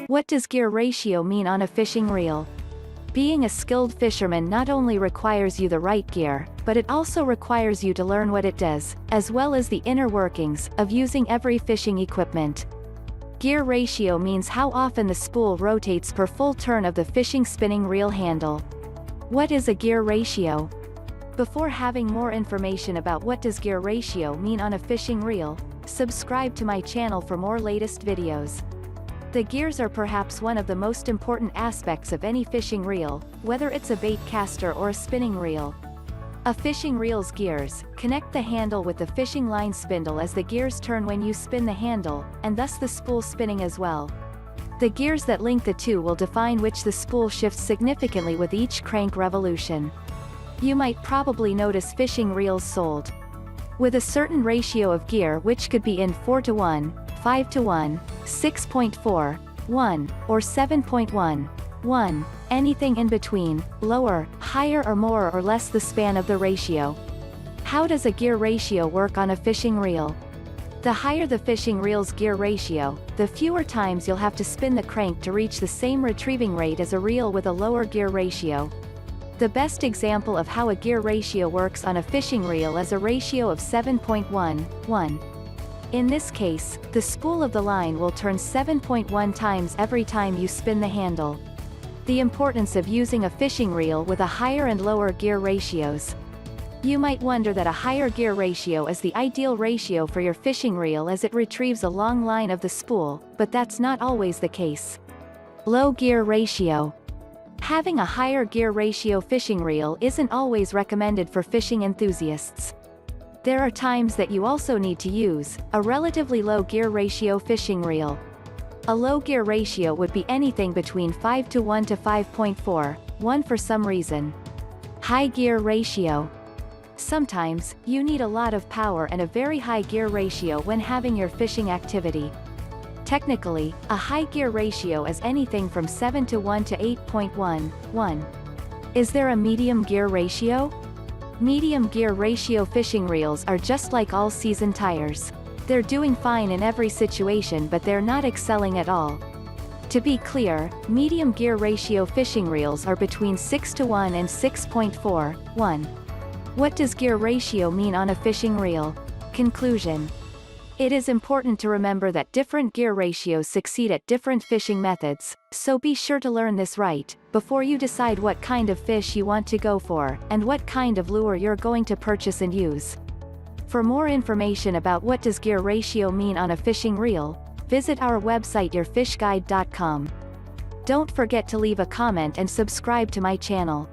What does gear ratio mean on a fishing reel? Being a skilled fisherman not only requires you the right gear, but it also requires you to learn what it does, as well as the inner workings of using every fishing equipment. Gear ratio means how often the spool rotates per full turn of the fishing spinning reel handle. What is a gear ratio? Before having more information about what does gear ratio mean on a fishing reel, subscribe to my channel for more latest videos. The gears are perhaps one of the most important aspects of any fishing reel, whether it's a bait caster or a spinning reel. A fishing reel's gears connect the handle with the fishing line spindle as the gears turn when you spin the handle, and thus the spool spinning as well. The gears that link the two will define which the spool shifts significantly with each crank revolution. You might probably notice fishing reels sold with a certain ratio of gear, which could be in 4:1, 5:1, 6.4, 1, or 7.1, 1, anything in between, lower, higher or more or less the span of the ratio. How does a gear ratio work on a fishing reel? The higher the fishing reel's gear ratio, the fewer times you'll have to spin the crank to reach the same retrieving rate as a reel with a lower gear ratio. The best example of how a gear ratio works on a fishing reel is a ratio of 7.1:1. In this case, the spool of the line will turn 7.1 times every time you spin the handle. The importance of using a fishing reel with a higher and lower gear ratios. You might wonder that a higher gear ratio is the ideal ratio for your fishing reel as it retrieves a long line of the spool, but that's not always the case. Low gear ratio. Having a higher gear ratio fishing reel isn't always recommended for fishing enthusiasts. There are times that you also need to use a relatively low gear ratio fishing reel. A low gear ratio would be anything between 5:1 to 5.4:1 for some reason. High gear ratio. Sometimes, you need a lot of power and a very high gear ratio when having your fishing activity. Technically, a high gear ratio is anything from 7:1 to 8.1:1. Is there a medium gear ratio? Medium gear ratio fishing reels are just like all-season tires. They're doing fine in every situation, but they're not excelling at all. To be clear, medium gear ratio fishing reels are between 6:1 and 6.4:1. What does gear ratio mean on a fishing reel? Conclusion. It is important to remember that different gear ratios succeed at different fishing methods, so be sure to learn this right, before you decide what kind of fish you want to go for, and what kind of lure you're going to purchase and use. For more information about what does gear ratio mean on a fishing reel, visit our website yourfishguide.com. Don't forget to leave a comment and subscribe to my channel.